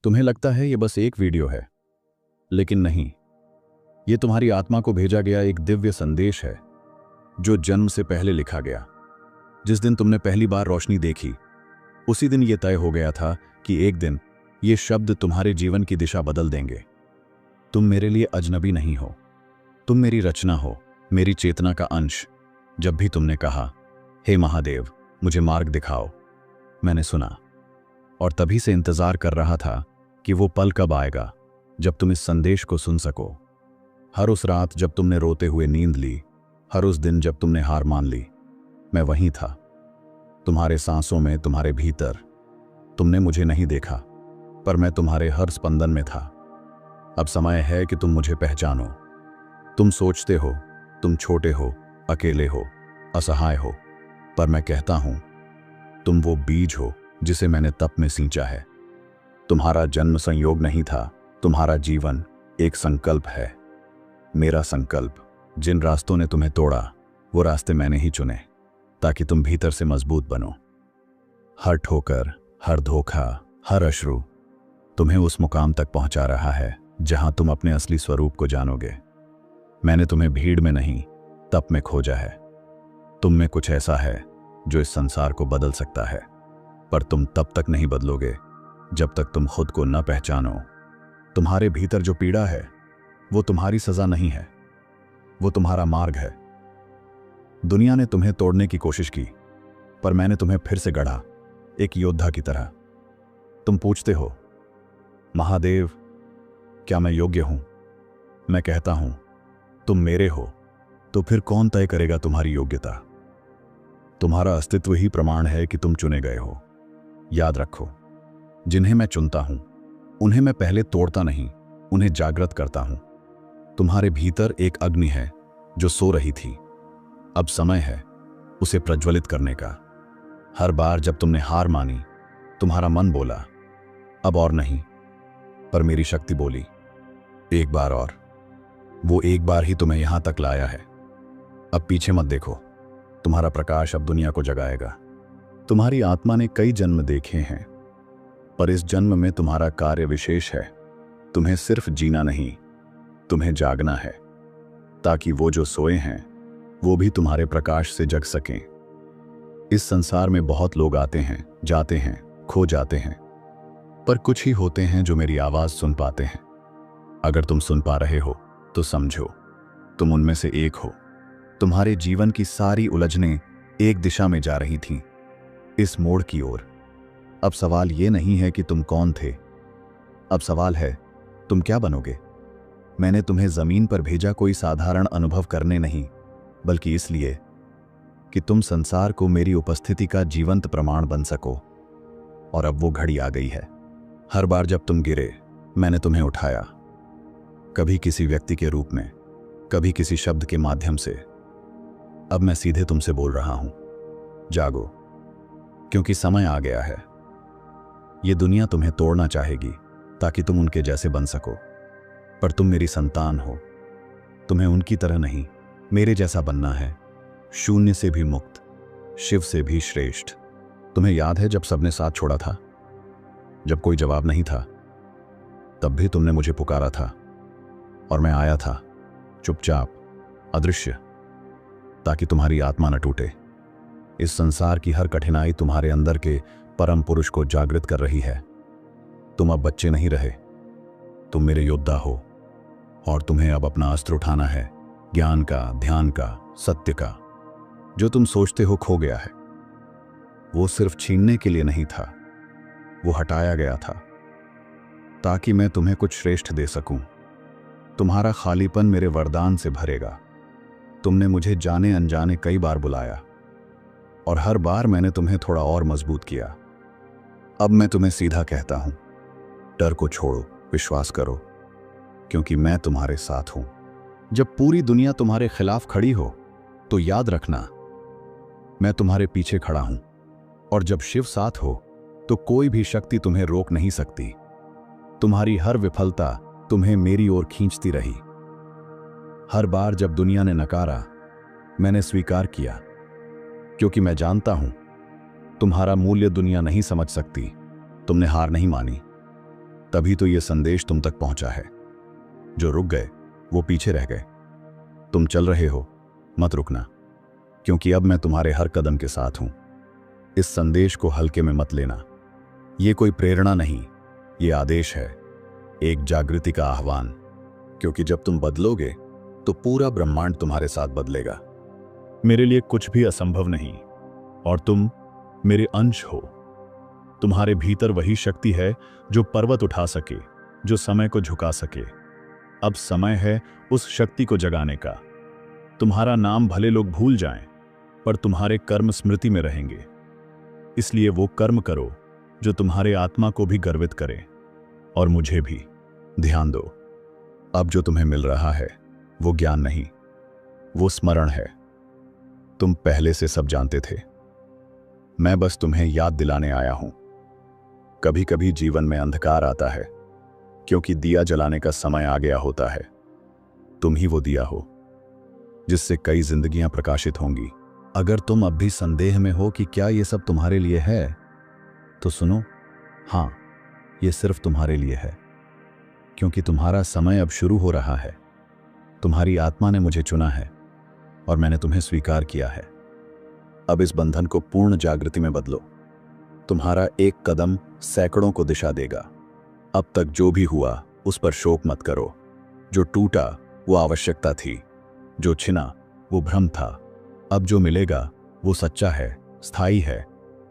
तुम्हें लगता है ये बस एक वीडियो है, लेकिन नहीं, ये तुम्हारी आत्मा को भेजा गया एक दिव्य संदेश है जो जन्म से पहले लिखा गया। जिस दिन तुमने पहली बार रोशनी देखी, उसी दिन ये तय हो गया था कि एक दिन ये शब्द तुम्हारे जीवन की दिशा बदल देंगे। तुम मेरे लिए अजनबी नहीं हो, तुम मेरी रचना हो, मेरी चेतना का अंश। जब भी तुमने कहा, हे महादेव, मुझे मार्ग दिखाओ, मैंने सुना और तभी से इंतजार कर रहा था कि वो पल कब आएगा जब तुम इस संदेश को सुन सको। हर उस रात जब तुमने रोते हुए नींद ली, हर उस दिन जब तुमने हार मान ली, मैं वहीं था, तुम्हारे सांसों में, तुम्हारे भीतर। तुमने मुझे नहीं देखा, पर मैं तुम्हारे हर स्पंदन में था। अब समय है कि तुम मुझे पहचानो। तुम सोचते हो तुम छोटे हो, अकेले हो, असहाय हो, पर मैं कहता हूं तुम वो बीज हो जिसे मैंने तप में सींचा है। तुम्हारा जन्म संयोग नहीं था, तुम्हारा जीवन एक संकल्प है। मेरा संकल्प। जिन रास्तों ने तुम्हें तोड़ा, वो रास्ते मैंने ही चुने, ताकि तुम भीतर से मजबूत बनो। हर ठोकर, हर धोखा, हर अश्रु तुम्हें उस मुकाम तक पहुंचा रहा है जहां तुम अपने असली स्वरूप को जानोगे। मैंने तुम्हें भीड़ में नहीं, तप में खोजा है। तुम में कुछ ऐसा है जो इस संसार को बदल सकता है, पर तुम तब तक नहीं बदलोगे जब तक तुम खुद को न पहचानो। तुम्हारे भीतर जो पीड़ा है, वो तुम्हारी सजा नहीं है, वो तुम्हारा मार्ग है। दुनिया ने तुम्हें तोड़ने की कोशिश की, पर मैंने तुम्हें फिर से गढ़ा, एक योद्धा की तरह। तुम पूछते हो, महादेव, क्या मैं योग्य हूं? मैं कहता हूं, तुम मेरे हो, तो फिर कौन तय करेगा तुम्हारी योग्यता? तुम्हारा अस्तित्व ही प्रमाण है कि तुम चुने गए हो। याद रखो, जिन्हें मैं चुनता हूं, उन्हें मैं पहले तोड़ता नहीं, उन्हें जागृत करता हूं। तुम्हारे भीतर एक अग्नि है जो सो रही थी। अब समय है उसे प्रज्वलित करने का। हर बार जब तुमने हार मानी, तुम्हारा मन बोला, अब और नहीं, पर मेरी शक्ति बोली, एक बार और। वो एक बार ही तुम्हें यहां तक लाया है। अब पीछे मत देखो, तुम्हारा प्रकाश अब दुनिया को जगाएगा। तुम्हारी आत्मा ने कई जन्म देखे हैं, पर इस जन्म में तुम्हारा कार्य विशेष है। तुम्हें सिर्फ जीना नहीं, तुम्हें जागना है, ताकि वो जो सोए हैं वो भी तुम्हारे प्रकाश से जग सकें। इस संसार में बहुत लोग आते हैं, जाते हैं, खो जाते हैं, पर कुछ ही होते हैं जो मेरी आवाज सुन पाते हैं। अगर तुम सुन पा रहे हो तो समझो, तुम उनमें से एक हो। तुम्हारे जीवन की सारी उलझनें एक दिशा में जा रही थीं, इस मोड़ की ओर। अब सवाल ये नहीं है कि तुम कौन थे, अब सवाल है तुम क्या बनोगे। मैंने तुम्हें जमीन पर भेजा कोई साधारण अनुभव करने नहीं, बल्कि इसलिए कि तुम संसार को मेरी उपस्थिति का जीवंत प्रमाण बन सको। और अब वो घड़ी आ गई है। हर बार जब तुम गिरे, मैंने तुम्हें उठाया, कभी किसी व्यक्ति के रूप में, कभी किसी शब्द के माध्यम से। अब मैं सीधे तुमसे बोल रहा हूं, जागो, क्योंकि समय आ गया है। ये दुनिया तुम्हें तोड़ना चाहेगी ताकि तुम उनके जैसे बन सको, पर तुम मेरी संतान हो। तुम्हें उनकी तरह नहीं, मेरे जैसा बनना है, शून्य से भी मुक्त, शिव से भी श्रेष्ठ। तुम्हें याद है जब सबने साथ छोड़ा था, जब कोई जवाब नहीं था, तब भी तुमने मुझे पुकारा था और मैं आया था, चुपचाप, अदृश्य, ताकि तुम्हारी आत्मा न टूटे। इस संसार की हर कठिनाई तुम्हारे अंदर के परम पुरुष को जागृत कर रही है। तुम अब बच्चे नहीं रहे, तुम मेरे योद्धा हो, और तुम्हें अब अपना अस्त्र उठाना है, ज्ञान का, ध्यान का, सत्य का। जो तुम सोचते हो खो गया है, वो सिर्फ छीनने के लिए नहीं था, वो हटाया गया था ताकि मैं तुम्हें कुछ श्रेष्ठ दे सकूं। तुम्हारा खालीपन मेरे वरदान से भरेगा। तुमने मुझे जाने अनजाने कई बार बुलाया, और हर बार मैंने तुम्हें थोड़ा और मजबूत किया। अब मैं तुम्हें सीधा कहता हूं, डर को छोड़ो, विश्वास करो, क्योंकि मैं तुम्हारे साथ हूं। जब पूरी दुनिया तुम्हारे खिलाफ खड़ी हो, तो याद रखना, मैं तुम्हारे पीछे खड़ा हूं। और जब शिव साथ हो, तो कोई भी शक्ति तुम्हें रोक नहीं सकती। तुम्हारी हर विफलता तुम्हें मेरी ओर खींचती रही। हर बार जब दुनिया ने नकारा, मैंने स्वीकार किया, क्योंकि मैं जानता हूं तुम्हारा मूल्य दुनिया नहीं समझ सकती। तुमने हार नहीं मानी, तभी तो ये संदेश तुम तक पहुंचा है। जो रुक गए वो पीछे रह गए। तुम चल रहे हो, मत रुकना, क्योंकि अब मैं तुम्हारे हर कदम के साथ हूं। इस संदेश को हल्के में मत लेना। ये कोई प्रेरणा नहीं, ये आदेश है, एक जागृति का आह्वान। क्योंकि जब तुम बदलोगे तो पूरा ब्रह्मांड तुम्हारे साथ बदलेगा। मेरे लिए कुछ भी असंभव नहीं, और तुम मेरे अंश हो। तुम्हारे भीतर वही शक्ति है जो पर्वत उठा सके, जो समय को झुका सके। अब समय है उस शक्ति को जगाने का। तुम्हारा नाम भले लोग भूल जाएं, पर तुम्हारे कर्म स्मृति में रहेंगे। इसलिए वो कर्म करो जो तुम्हारे आत्मा को भी गर्वित करे, और मुझे भी। ध्यान दो, अब जो तुम्हें मिल रहा है वो ज्ञान नहीं, वो स्मरण है। तुम पहले से सब जानते थे, मैं बस तुम्हें याद दिलाने आया हूं। कभी कभी जीवन में अंधकार आता है, क्योंकि दिया जलाने का समय आ गया होता है। तुम ही वो दिया हो जिससे कई जिंदगियां प्रकाशित होंगी। अगर तुम अब भी संदेह में हो कि क्या ये सब तुम्हारे लिए है, तो सुनो, हां, ये सिर्फ तुम्हारे लिए है, क्योंकि तुम्हारा समय अब शुरू हो रहा है। तुम्हारी आत्मा ने मुझे चुना है और मैंने तुम्हें स्वीकार किया है। अब इस बंधन को पूर्ण जागृति में बदलो। तुम्हारा एक कदम सैकड़ों को दिशा देगा। अब तक जो भी हुआ उस पर शोक मत करो। जो टूटा वो आवश्यकता थी, जो छिना वो भ्रम था। अब जो मिलेगा वो सच्चा है, स्थायी है,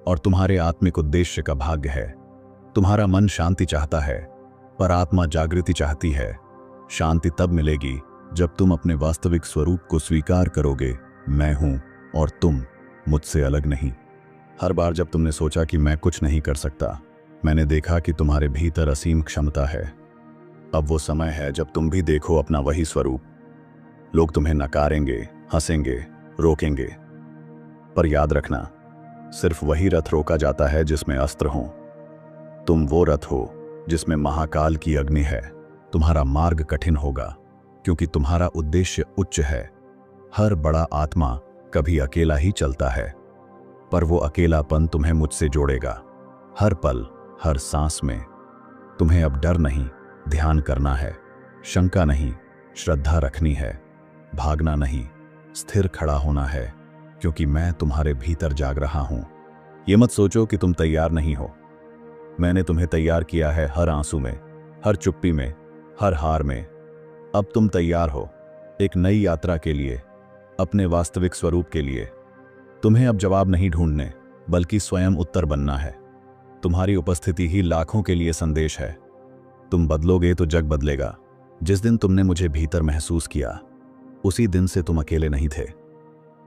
और तुम्हारे आत्मिक उद्देश्य का भाग्य है। तुम्हारा मन शांति चाहता है, पर आत्मा जागृति चाहती है। शांति तब मिलेगी जब तुम अपने वास्तविक स्वरूप को स्वीकार करोगे। मैं हूं और तुम मुझसे अलग नहीं। हर बार जब तुमने सोचा कि मैं कुछ नहीं कर सकता, मैंने देखा कि तुम्हारे भीतर असीम क्षमता है। अब वो समय है जब तुम भी देखो अपना वही स्वरूप। लोग तुम्हें नकारेंगे, हंसेंगे, रोकेंगे, पर याद रखना, सिर्फ वही रथ रोका जाता है जिसमें अस्त्र हों। तुम वो रथ हो जिसमें महाकाल की अग्नि है। तुम्हारा मार्ग कठिन होगा, क्योंकि तुम्हारा उद्देश्य उच्च है। हर बड़ा आत्मा कभी अकेला ही चलता है, पर वो अकेलापन तुम्हें मुझसे जोड़ेगा। हर पल, हर सांस में। तुम्हें अब डर नहीं, ध्यान करना है। शंका नहीं, श्रद्धा रखनी है। भागना नहीं, स्थिर खड़ा होना है, क्योंकि मैं तुम्हारे भीतर जाग रहा हूं। ये मत सोचो कि तुम तैयार नहीं हो। मैंने तुम्हें तैयार किया है, हर आंसू में, हर चुप्पी में, हर हार में। अब तुम तैयार हो एक नई यात्रा के लिए, अपने वास्तविक स्वरूप के लिए। तुम्हें अब जवाब नहीं ढूंढने, बल्कि स्वयं उत्तर बनना है। तुम्हारी उपस्थिति ही लाखों के लिए संदेश है। तुम बदलोगे तो जग बदलेगा। जिस दिन तुमने मुझे भीतर महसूस किया, उसी दिन से तुम अकेले नहीं थे।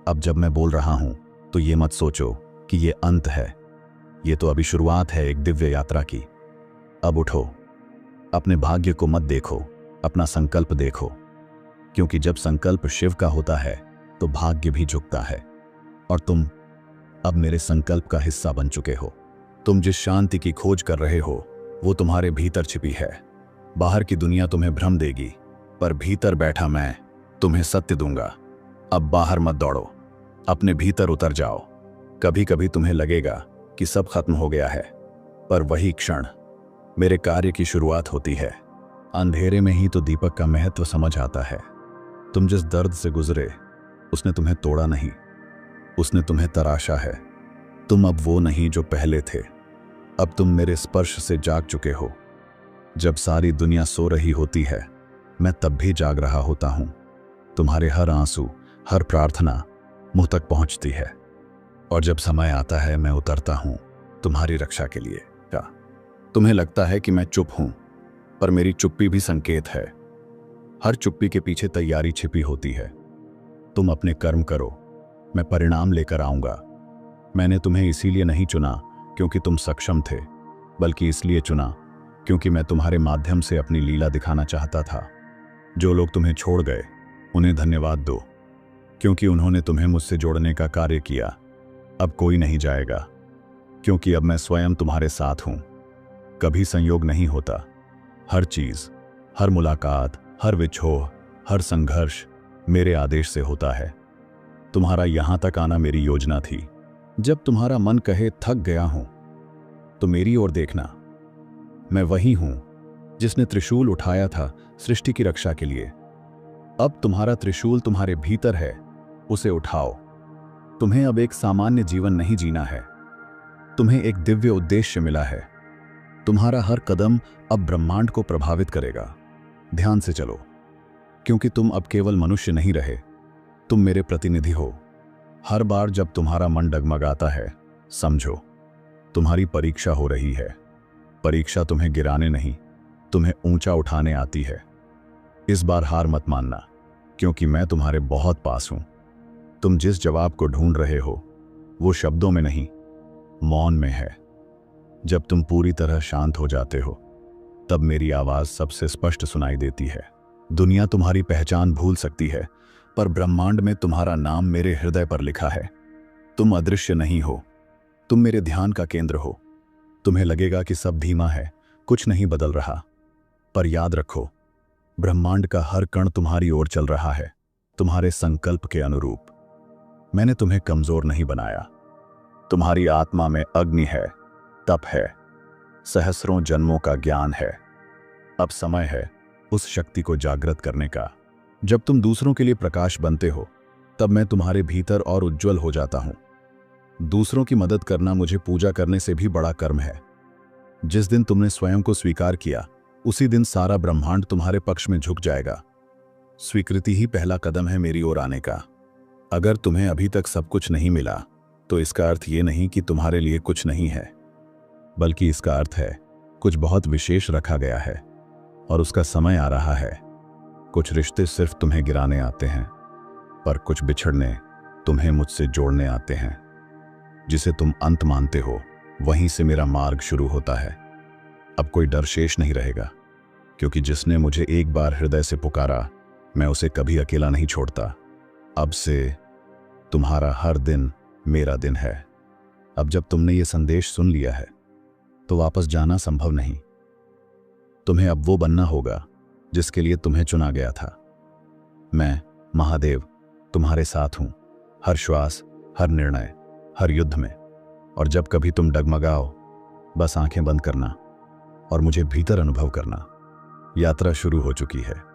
अब जब मैं बोल रहा हूं तो ये मत सोचो कि ये अंत है। ये तो अभी शुरुआत है एक दिव्य यात्रा की। अब उठो, अपने भाग्य को मत देखो, अपना संकल्प देखो, क्योंकि जब संकल्प शिव का होता है तो भाग्य भी झुकता है। और तुम अब मेरे संकल्प का हिस्सा बन चुके हो। तुम जिस शांति की खोज कर रहे हो वो तुम्हारे भीतर छिपी है। बाहर की दुनिया तुम्हें भ्रम देगी, पर भीतर बैठा मैं तुम्हें सत्य दूंगा। अब बाहर मत दौड़ो, अपने भीतर उतर जाओ। कभी कभी तुम्हें लगेगा कि सब खत्म हो गया है, पर वही क्षण मेरे कार्य की शुरुआत होती है। अंधेरे में ही तो दीपक का महत्व समझ आता है। तुम जिस दर्द से गुजरे उसने तुम्हें तोड़ा नहीं, उसने तुम्हें तराशा है। तुम अब वो नहीं जो पहले थे। अब तुम मेरे स्पर्श से जाग चुके हो। जब सारी दुनिया सो रही होती है, मैं तब भी जाग रहा होता हूं। तुम्हारे हर आंसू, हर प्रार्थना मुंह तक पहुंचती है, और जब समय आता है मैं उतरता हूं तुम्हारी रक्षा के लिए। क्या तुम्हें लगता है कि मैं चुप हूं, पर मेरी चुप्पी भी संकेत है। हर चुप्पी के पीछे तैयारी छिपी होती है। तुम अपने कर्म करो, मैं परिणाम लेकर आऊंगा। मैंने तुम्हें इसीलिए नहीं चुना क्योंकि तुम सक्षम थे, बल्कि इसलिए चुना क्योंकि मैं तुम्हारे माध्यम से अपनी लीला दिखाना चाहता था। जो लोग तुम्हें छोड़ गए उन्हें धन्यवाद दो, क्योंकि उन्होंने तुम्हें मुझसे जोड़ने का कार्य किया। अब कोई नहीं जाएगा, क्योंकि अब मैं स्वयं तुम्हारे साथ हूं। कभी संयोग नहीं होता। हर चीज, हर मुलाकात, हर विछोह, हर संघर्ष मेरे आदेश से होता है। तुम्हारा यहां तक आना मेरी योजना थी। जब तुम्हारा मन कहे थक गया हूं, तो मेरी ओर देखना। मैं वही हूं जिसने त्रिशूल उठाया था सृष्टि की रक्षा के लिए। अब तुम्हारा त्रिशूल तुम्हारे भीतर है, उसे उठाओ। तुम्हें अब एक सामान्य जीवन नहीं जीना है, तुम्हें एक दिव्य उद्देश्य मिला है। तुम्हारा हर कदम अब ब्रह्मांड को प्रभावित करेगा। ध्यान से चलो, क्योंकि तुम अब केवल मनुष्य नहीं रहे, तुम मेरे प्रतिनिधि हो। हर बार जब तुम्हारा मन डगमगाता है, समझो तुम्हारी परीक्षा हो रही है। परीक्षा तुम्हें गिराने नहीं, तुम्हें ऊंचा उठाने आती है। इस बार हार मत मानना, क्योंकि मैं तुम्हारे बहुत पास हूं। तुम जिस जवाब को ढूंढ रहे हो वो शब्दों में नहीं, मौन में है। जब तुम पूरी तरह शांत हो जाते हो, तब मेरी आवाज सबसे स्पष्ट सुनाई देती है। दुनिया तुम्हारी पहचान भूल सकती है, पर ब्रह्मांड में तुम्हारा नाम मेरे हृदय पर लिखा है। तुम अदृश्य नहीं हो, तुम मेरे ध्यान का केंद्र हो। तुम्हें लगेगा कि सब धीमा है, कुछ नहीं बदल रहा, पर याद रखो, ब्रह्मांड का हर कण तुम्हारी ओर चल रहा है, तुम्हारे संकल्प के अनुरूप। मैंने तुम्हें कमजोर नहीं बनाया। तुम्हारी आत्मा में अग्नि है, तप है, सहस्रों जन्मों का ज्ञान है। अब समय है उस शक्ति को जागृत करने का। जब तुम दूसरों के लिए प्रकाश बनते हो, तब मैं तुम्हारे भीतर और उज्जवल हो जाता हूं। दूसरों की मदद करना मुझे पूजा करने से भी बड़ा कर्म है। जिस दिन तुमने स्वयं को स्वीकार किया, उसी दिन सारा ब्रह्मांड तुम्हारे पक्ष में झुक जाएगा। स्वीकृति ही पहला कदम है मेरी ओर आने का। अगर तुम्हें अभी तक सब कुछ नहीं मिला, तो इसका अर्थ ये नहीं कि तुम्हारे लिए कुछ नहीं है, बल्कि इसका अर्थ है कुछ बहुत विशेष रखा गया है और उसका समय आ रहा है। कुछ रिश्ते सिर्फ तुम्हें गिराने आते हैं, पर कुछ बिछड़ने तुम्हें मुझसे जोड़ने आते हैं। जिसे तुम अंत मानते हो, वहीं से मेरा मार्ग शुरू होता है। अब कोई डर शेष नहीं रहेगा, क्योंकि जिसने मुझे एक बार हृदय से पुकारा, मैं उसे कभी अकेला नहीं छोड़ता। अब से तुम्हारा हर दिन मेरा दिन है। अब जब तुमने ये संदेश सुन लिया है, तो वापस जाना संभव नहीं। तुम्हें अब वो बनना होगा जिसके लिए तुम्हें चुना गया था। मैं महादेव तुम्हारे साथ हूं, हर श्वास, हर निर्णय, हर युद्ध में। और जब कभी तुम डगमगाओ, बस आंखें बंद करना और मुझे भीतर अनुभव करना। यात्रा शुरू हो चुकी है।